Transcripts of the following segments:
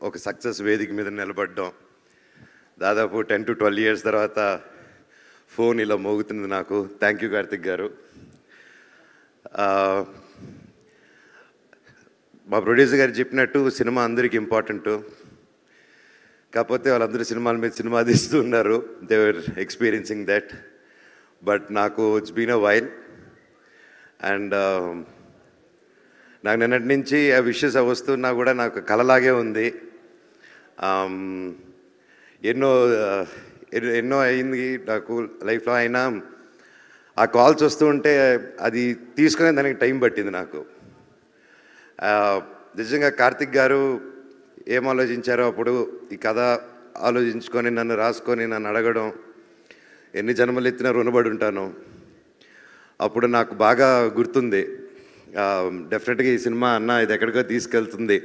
ఒక సక్సెస్ వేదిక మీద నిలబడ్డం, దాదాపు 10 to 12 years తర్వాత ఫోన్ ఇలా మోగుతుంది నాకు. థ్యాంక్ యూ కార్తిక్ గారు. మా ప్రొడ్యూసర్ గారు చెప్పినట్టు సినిమా అందరికీ ఇంపార్టెంట్, కాకపోతే వాళ్ళందరూ సినిమాల మీద సినిమా తీస్తూ ఉన్నారు. They were experiencing that. But నాకు it's been a while and నాకు నిన్నటి నుంచి ఆ విషెస్ వస్తున్నా కూడా నాకు కలలాగే ఉంది. ఎన్నో అయింది నాకు లైఫ్లో. అయినా ఆ కాల్స్ వస్తూ ఉంటే అది తీసుకునే దానికి టైం పట్టింది నాకు. నిజంగా కార్తిక్ గారు ఏం ఆలోచించారో అప్పుడు ఈ కథ ఆలోచించుకొని నన్ను రాసుకొని నన్ను అడగడం, ఎన్ని జన్మలు ఎత్తినా రుణపడి ఉంటాను. అప్పుడు నాకు బాగా గుర్తుంది, డెఫినెట్గా ఈ సినిమా అన్న ఇది ఎక్కడికో తీసుకెళ్తుంది.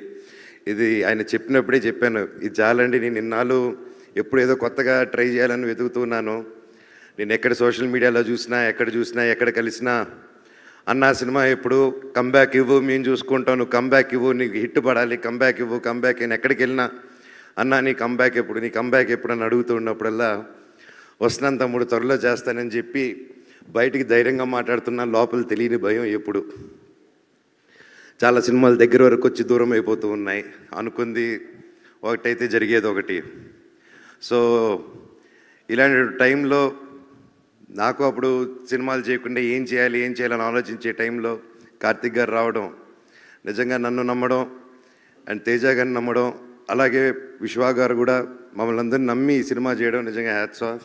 ఇది ఆయన చెప్పినప్పుడే చెప్పాను, ఇది చాలండి, నేను ఇన్నాళ్ళు ఎప్పుడు ఏదో కొత్తగా ట్రై చేయాలని వెతుకుతున్నాను. నేను ఎక్కడ సోషల్ మీడియాలో చూసినా, ఎక్కడ కలిసినా అన్న సినిమా ఎప్పుడు కంబ్యాక్ ఇవ్వు, మేము చూసుకుంటాం, నువ్వు కంబ్యాక్ ఇవ్వు, నీకు హిట్ పడాలి, కంబ్యాక్ ఇవ్వు, కంబ్యాక్. నేను ఎక్కడికి వెళ్ళినా అన్న నీ కంబ్యాక్ ఎప్పుడు అని అడుగుతూ ఉన్నప్పుడల్లా వస్తున్నాను తమ్ముడు, త్వరలో చేస్తానని చెప్పి బయటికి ధైర్యంగా మాట్లాడుతున్నా. లోపల తెలియని భయం ఎప్పుడు. చాలా సినిమాలు దగ్గర వరకు వచ్చి దూరం అయిపోతూ ఉన్నాయి. అనుకుంది ఒకటైతే జరిగేది ఒకటి. సో ఇలాంటి టైంలో నాకు అప్పుడు సినిమాలు చేయకుండా ఏం చేయాలని ఆలోచించే టైంలో కార్తిక్ గారు రావడం, నిజంగా నన్ను నమ్మడం అండ్ తేజ గారిని నమ్మడం, అలాగే విశ్వా గారు కూడా మమ్మల్ని అందరినీ నమ్మి ఈ సినిమా చేయడం నిజంగా హ్యాట్స్ ఆఫ్.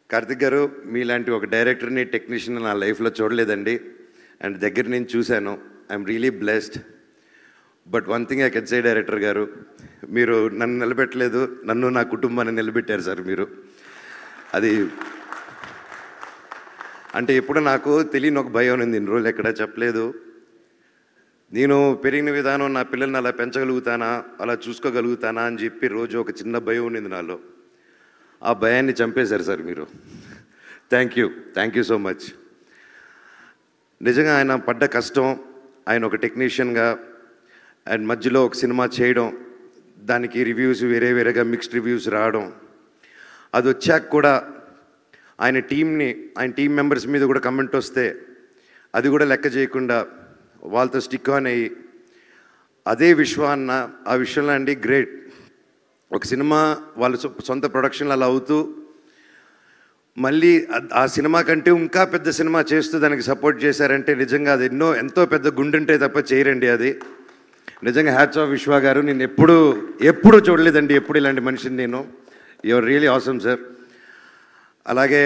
కార్తిక్ గారు మీలాంటి ఒక డైరెక్టర్ని, టెక్నీషియన్ నా లైఫ్లో చూడలేదండి. అండ్ దగ్గర నేను చూశాను. I'm really blessed. But one thing I can say director గారు, మీరు నన్ను నిలబెట్టలేదు, నన్ను నా కుటుంబాన్ని నిలబెట్టారు సార్ మీరు. అది అంటే ఎప్పుడు నాకు తెలియని ఒక భయం ఉంది, ఇన్ని రోజులు ఎక్కడ చెప్పలేదు. నేను పెరిగిన విధానం, నా పిల్లల్ని అలా పెంచగలుగుతానా, అలా చూసుకోగలుగుతానా అని చెప్పి రోజు ఒక చిన్న భయం ఉండింది నాలో. ఆ భయాన్ని చంపేశారు సార్ మీరు. Thank you so much. నిజంగా ఆయన పడ్డ కష్టం, ఆయన ఒక టెక్నీషియన్గా అండ్ మధ్యలో ఒక సినిమా చేయడం, దానికి రివ్యూస్ వేరేగా మిక్స్డ్ రివ్యూస్ రావడం, అది వచ్చాక కూడా ఆయన టీం మెంబర్స్ మీద కూడా కమెంట్ వస్తే అది కూడా లెక్క చేయకుండా వాళ్ళతో స్టిక్ ఆన్ అయ్యి, అదే విశ్వ అన్న ఆ విషయంలో అండి గ్రేట్. ఒక సినిమా వాళ్ళ సొంత ప్రొడక్షన్లు అలా అవుతూ మళ్ళీ ఆ సినిమా కంటే ఇంకా పెద్ద సినిమా చేస్తూ దానికి సపోర్ట్ చేశారంటే నిజంగా అది ఎంతో పెద్ద గుండెంటే తప్ప చేయరండి అది. నిజంగా హ్యాట్స్ ఆఫ్ విశ్వ గారు. నేను ఎప్పుడు చూడలేదండి ఎప్పుడు ఇలాంటి మనిషిని నేను. Your really awesome sir. అలాగే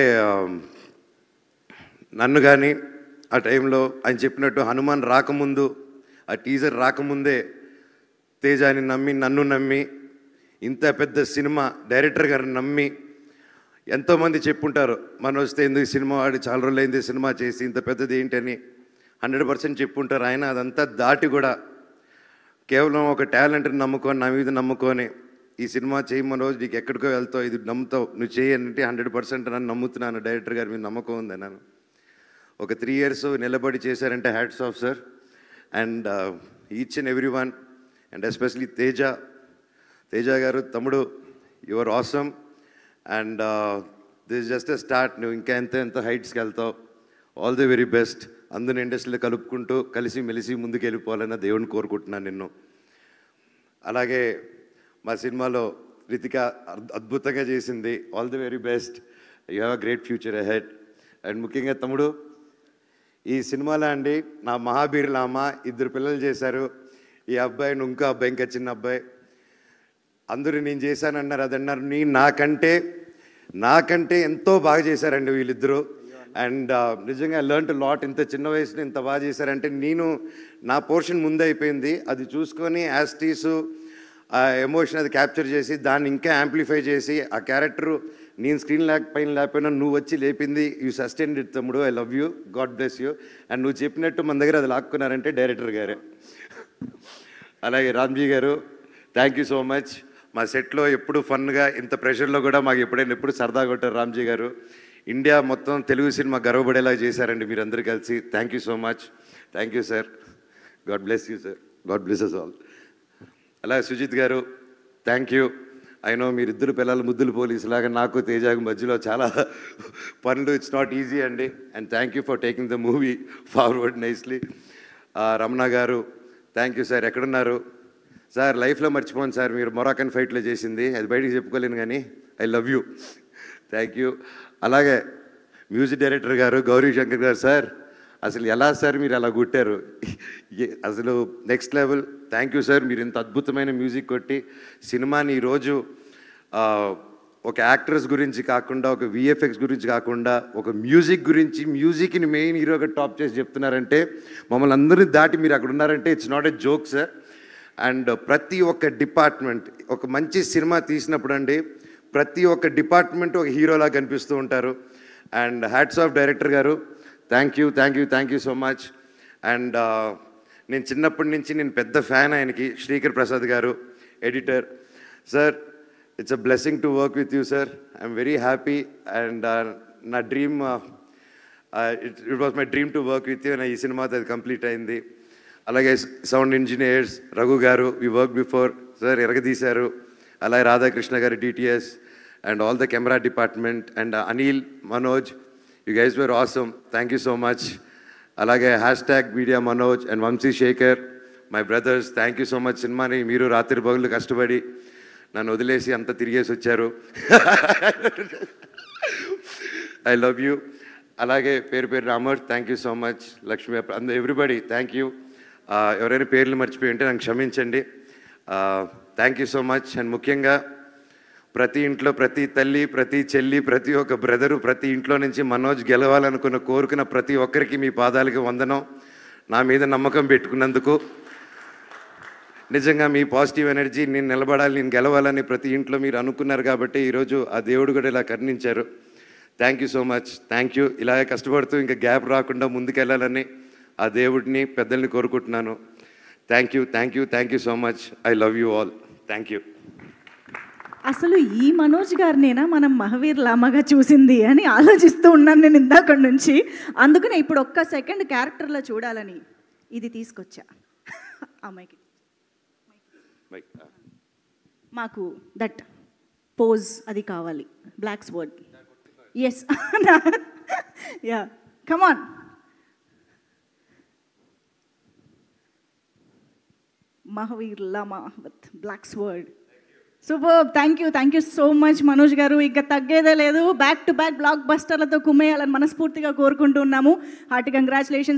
నన్ను కానీ ఆ టైంలో ఆయన చెప్పినట్టు హనుమాన్ రాకముందు, ఆ టీజర్ రాకముందే తేజాని నమ్మి, నన్ను నమ్మి, ఇంత పెద్ద సినిమా డైరెక్టర్ గారిని నమ్మి, ఎంతోమంది చెప్పుంటారు మన వస్తే ఎందుకు సినిమా వాడి చాలా రోజులైంది సినిమా చేసి ఇంత పెద్దది ఏంటని 100% చెప్పుంటారు. ఆయన అదంతా దాటి కూడా కేవలం ఒక టాలెంట్ని నమ్ముకొని, నా మీద నమ్ముకొని ఈ సినిమా చేయమని రోజు నీకు ఎక్కడికో వెళ్తావు, ఇది నమ్ముతావు, నువ్వు చేయంటే 100% నన్ను నమ్ముతున్నాను. డైరెక్టర్ గారి మీద నమ్మకం ఉంది అన్నాను. ఒక 3 years నిలబడి చేశారంటే hats off sir. And each and every one and especially Teja గారు, తమ్ముడు, your awesome. And this is just a start. నువ్వు ఇంకా ఎంత హైట్స్కి వెళ్తావు. All the very best. అందరిని ఇండస్ట్రీలో కలుపుకుంటూ కలిసి మెలిసి ముందుకు వెళ్ళిపోవాలన్న దేవుడిని కోరుకుంటున్నాను నిన్ను. అలాగే మా సినిమాలో రితిక అద్భుతంగా చేసింది. All the very best. You have a great future ahead. And ముఖ్యంగా తమ్ముడు, ఈ సినిమాలో అండి నా మహాబీరుల అమ్మ 2 పిల్లలు చేశారు. ఈ అబ్బాయి, ఇంకో అబ్బాయి, ఇంకా చిన్న అబ్బాయి. అందరూ నేను చేశానన్నారు, అదన్నారు. నాకంటే ఎంతో బాగా చేశారండి వీళ్ళిద్దరూ. అండ్ నిజంగా లెర్న్ టు లాట్. ఇంత చిన్న వయసులో ఇంత బాగా చేశారంటే నా పోర్షన్ ముందే అయిపోయింది. అది చూసుకొని యాస్టీసు ఆ ఎమోషన్ అది క్యాప్చర్ చేసి దాన్ని ఇంకా యాంప్లిఫై చేసి ఆ క్యారెక్టరు నేను స్క్రీన్ పైన లేకపోయినా నువ్వు వచ్చి లేపింది. యూ సస్టైన్డ్ ఇట్ తమ్ముడు. I love you. God bless you. And నువ్వు చెప్పినట్టు మన దగ్గర అది లాక్కున్నారంటే డైరెక్టర్ గారే. అలాగే రామ్జీ గారు, థ్యాంక్ యూ సో మచ్. మా సెట్లో ఎప్పుడు ఫన్గా, ఇంత ప్రెషర్లో కూడా మాకు ఎప్పుడు సరదాగా కొట్టారు రామ్జీ గారు. ఇండియా మొత్తం తెలుగు సినిమా గర్వపడేలా చేశారండి మీరందరూ కలిసి. Thank you so much. Thank you sir. God bless you sir. God bless us all. అలాగే సుజిత్ గారు థ్యాంక్ యూ. అయినో మీరిద్దరు పిల్లలు ముద్దులు పోలీసులాగా నాకు తేజాకి మధ్యలో చాలా పనులు, ఇట్స్ నాట్ ఈజీ అండి. And thank you for taking the movie forward nicely. Ramana గారు థ్యాంక్ యూ సార్. ఎక్కడున్నారు సార్? లైఫ్లో మర్చిపోను సార్ మీరు మొరాకన్ ఫైట్లో చేసింది, అది బయటికి చెప్పుకోలేను కానీ I love you. Thank you. అలాగే మ్యూజిక్ డైరెక్టర్ గారు గౌరీ శంకర్ గారు, సార్ అసలు ఎలా సార్ మీరు అలా కొట్టారు, అసలు next level. Thank you sir, మీరు ఇంత అద్భుతమైన మ్యూజిక్ కొట్టి సినిమాని ఈరోజు ఒక యాక్టర్స్ గురించి కాకుండా, ఒక విఎఫ్ఎక్స్ గురించి కాకుండా, ఒక మ్యూజిక్ గురించి, మ్యూజిక్ని మెయిన్ హీరోగా టాప్ చేసి చెప్తున్నారంటే, మమ్మల్ని అందరినీ దాటి మీరు అక్కడ ఉన్నారంటే it's not a joke sir. And ప్రతి ఒక్క డిపార్ట్మెంట్, ఒక మంచి సినిమా తీసినప్పుడు అండి ప్రతి ఒక్క డిపార్ట్మెంట్ ఒక హీరోలా కనిపిస్తూ ఉంటారు. అండ్ హ్యాట్స్ ఆఫ్ డైరెక్టర్ గారు, thank you thank you thank you so much. And నేను చిన్నప్పటి నుంచి నేను పెద్ద ఫ్యాన్ ఆయనకి, శ్రీకర్ ప్రసాద్ గారు editor. Sir it's a blessing to work with you sir, I'm very happy. And నా dream, it was my dream to work with you. నా ఈ సినిమాతో అది కంప్లీట్ అయింది. అలాగే సౌండ్ ఇంజనీర్స్ రఘు గారు, వి వర్క్ బిఫోర్ సార్, ఎరగదీశారు. అలాగే రాధాకృష్ణ గారు DTS and all the camera department and Anil, Manoj, you guys were awesome, thank you so much. అలాగే #media Manoj and Vamsi Shekhar, my brothers, thank you so much. సినిమాని మీరు రాత్రి పగులు కష్టపడి నన్ను వదిలేసి అంతా తిరిగేసి వచ్చారు. I love you. అలాగే పేరు పేరు Ramar, thank you so much. Lakshmi, everybody thank you. ఎవరైనా పేర్లు మర్చిపోయి ఉంటే నాకు క్షమించండి. Thank you so much. And ముఖ్యంగా ప్రతి ఇంట్లో ప్రతి తల్లి, ప్రతి చెల్లి, ప్రతి ఒక్క బ్రదరు, ప్రతి ఇంట్లో నుంచి మనోజ్ గెలవాలనుకున్న కోరుకున్న ప్రతి ఒక్కరికి మీ పాదాలకి వందనం. నా మీద నమ్మకం పెట్టుకున్నందుకు నిజంగా మీ పాజిటివ్ ఎనర్జీ, నేను నిలబడాలి, నేను గెలవాలని ప్రతి ఇంట్లో మీరు అనుకున్నారు కాబట్టి ఈరోజు ఆ దేవుడు కూడా ఇలా కరుణించారు. Thank you so much. Thank you. ఇలాగే కష్టపడుతూ ఇంకా గ్యాప్ రాకుండా ముందుకెళ్ళాలని ఆ దేవుడిని, పెద్దల్ని కోరుకుంటున్నాను. Thank you thank you thank you so much. I love you all. Thank you. అసలు ఈ మనోజ్ గారినేనా మనం మహావీర్ లామాగా చూసింది అని ఆలోచిస్తూ ఉన్నాను నేను ఇందాక నుంచి. అందుకనే ఇప్పుడు ఒక్క సెకండ్ క్యారెక్టర్లో చూడాలని ఇది తీసుకొచ్చా. అమ్మాయికి మాకు దట్ పోజ్ అది కావాలి, black sword. Yes, yeah, come on. Mahaveer Lama with black sword. Super. Thank you so much Manoj గారు. ఇక తగ్గేదే లేదు, బ్యాక్ టు బ్యాక్ బ్లాక్ బస్టర్లతో కుమ్మేయాలని మనస్ఫూర్తిగా కోరుకుంటున్నాము. Hearty congratulations.